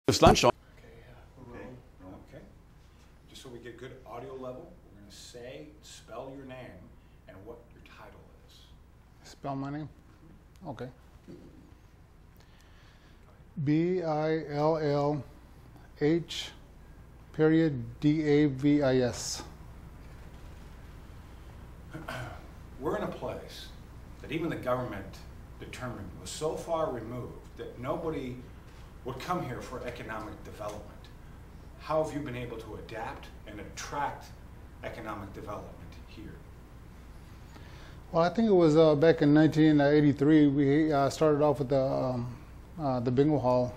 This lunch on. Okay. Just so we get good audio level, we're going to spell your name and what your title is. Spell my name? Okay. Billh Davis. We're in a place that even the government determined was so far removed that nobody would come here for economic development. How have you been able to adapt and attract economic development here? Well, I think it was back in 1983. We started off with the bingo hall,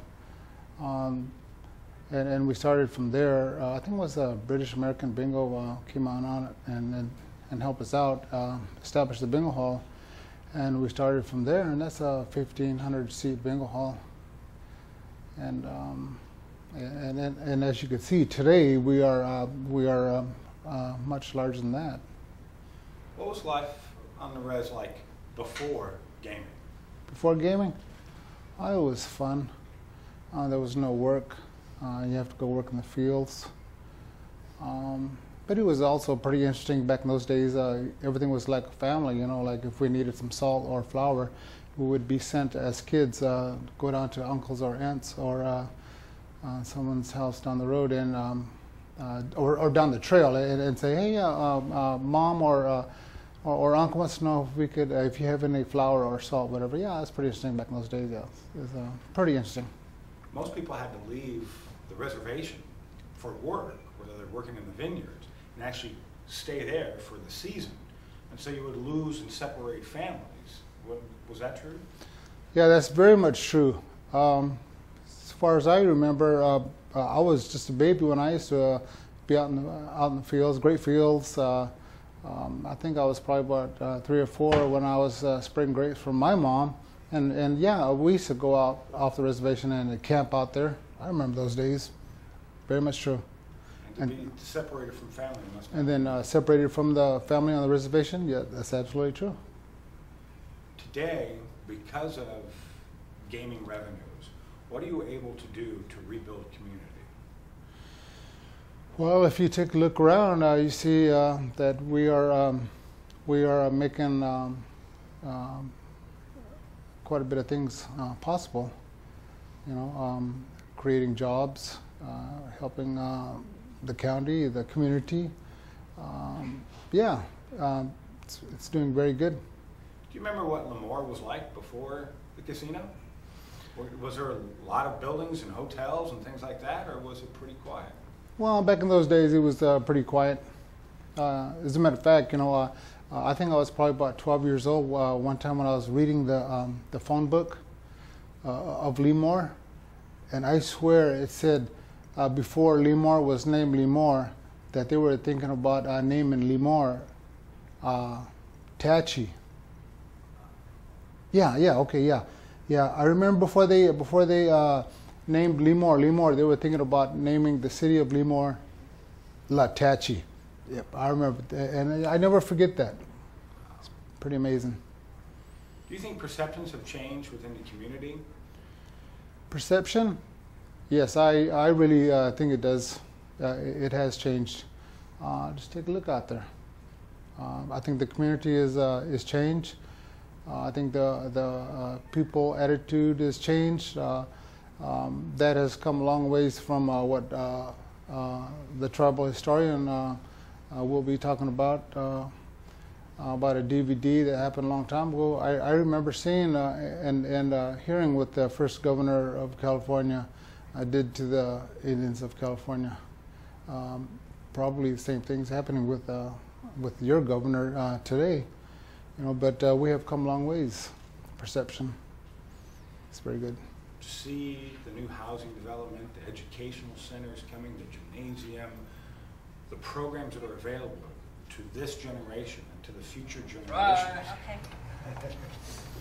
and we started from there. I think it was British American Bingo came on it and helped us out, established the bingo hall, and we started from there. And that's a 1,500 seat bingo hall. And as you can see today, we are much larger than that. What was life on the res like before gaming? Before gaming, it was fun. There was no work. You have to go work in the fields. But it was also pretty interesting back in those days. Everything was like a family, you know, like if we needed some salt or flour, we would be sent as kids, go down to uncles or aunts or someone's house down the road and or down the trail and say, hey, mom or uncle wants to know if we could, if you have any flour or salt, whatever. Yeah, that's pretty interesting back in those days. Yeah, it was pretty interesting. Most people had to leave the reservation for work, whether they're working in the vineyards, and actually stay there for the season. And so you would lose and separate families. Was that true? Yeah, that's very much true. As far as I remember, I was just a baby when I used to be out in the fields, great fields. I think I was probably about 3 or 4 when I was spraying grapes from my mom. And yeah, we used to go out off the reservation and camp out there. I remember those days. Very much true. And to be separated from family must be. And then separated from the family on the reservation? Yeah, that's absolutely true. Today, because of gaming revenues, what are you able to do to rebuild community? Well, if you take a look around, you see that we are making quite a bit of things possible. You know, creating jobs, helping the county, the community. Yeah, it's doing very good. Do you remember what Lemoore was like before the casino? Was there a lot of buildings and hotels and things like that, or was it pretty quiet? Well, back in those days, it was pretty quiet. As a matter of fact, you know, I think I was probably about 12 years old one time when I was reading the phone book of Lemoore, and I swear it said before Lemoore was named Lemoore that they were thinking about naming Lemoore Tachi. Yeah, okay, yeah. I remember before they named Lemoore, they were thinking about naming the city of Lemoore La Tachi. Yep, I remember, and I never forget that. It's pretty amazing. Do you think perceptions have changed within the community? Perception? Yes, I really think it does. It has changed. Just take a look out there. I think the community is changed. I think the people attitude has changed. That has come a long ways from what the tribal historian will be talking about a DVD that happened a long time ago. I remember seeing and hearing what the first governor of California did to the Indians of California. Probably the same things happening with your governor today. You know, but we have come a long ways. Perception. It's very good. To see the new housing development, the educational centers coming, the gymnasium, the programs that are available to this generation and to the future generations. Okay.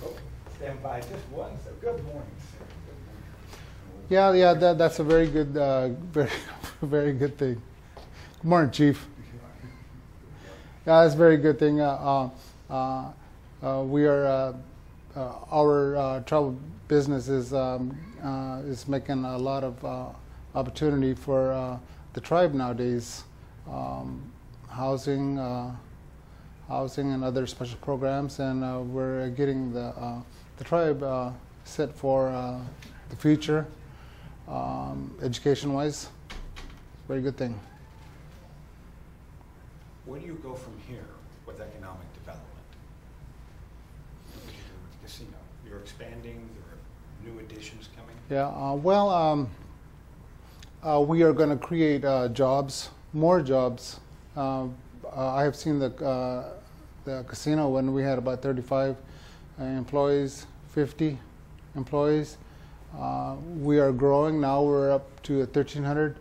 Oh, stand by just one second. Good morning, sir. Good morning. Yeah. That's a very good, very good thing. Good morning, Chief. Yeah, that's a very good thing. We are our tribal business is making a lot of opportunity for the tribe nowadays. Housing and other special programs, and we're getting the tribe set for the future, education-wise. Very good thing. Where do you go from here with economic development? In particular with the casino. You're expanding, there are new additions coming? Yeah, we are going to create jobs, more jobs. I have seen the casino when we had about 35 employees, 50 employees. We are growing now. We're up to 1,300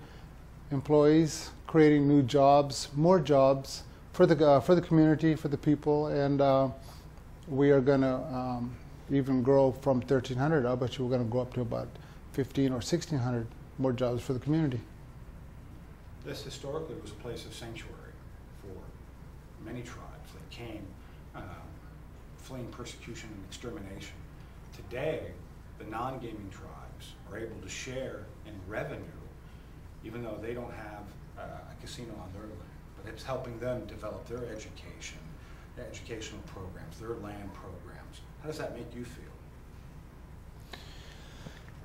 employees, creating new jobs, more jobs for the community, for the people, and we are going to even grow from 1,300. I bet you we're going to go up to about 1,500 or 1,600 more jobs for the community. This historically was a place of sanctuary for many tribes that came fleeing persecution and extermination. Today, the non-gaming tribes are able to share in revenue, even though they don't have a casino on their land. But it's helping them develop their education, their educational programs, their land programs. How does that make you feel?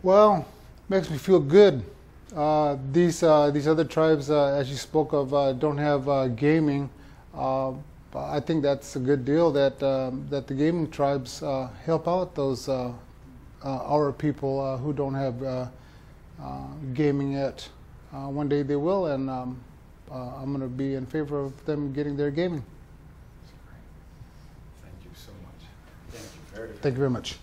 Well, makes me feel good. These other tribes, as you spoke of, don't have gaming. I think that's a good deal that that the gaming tribes help out those our people who don't have gaming yet. One day they will, and I'm going to be in favor of them getting their gaming. That's great. Thank you so much. Thank you very much. Thank you very much.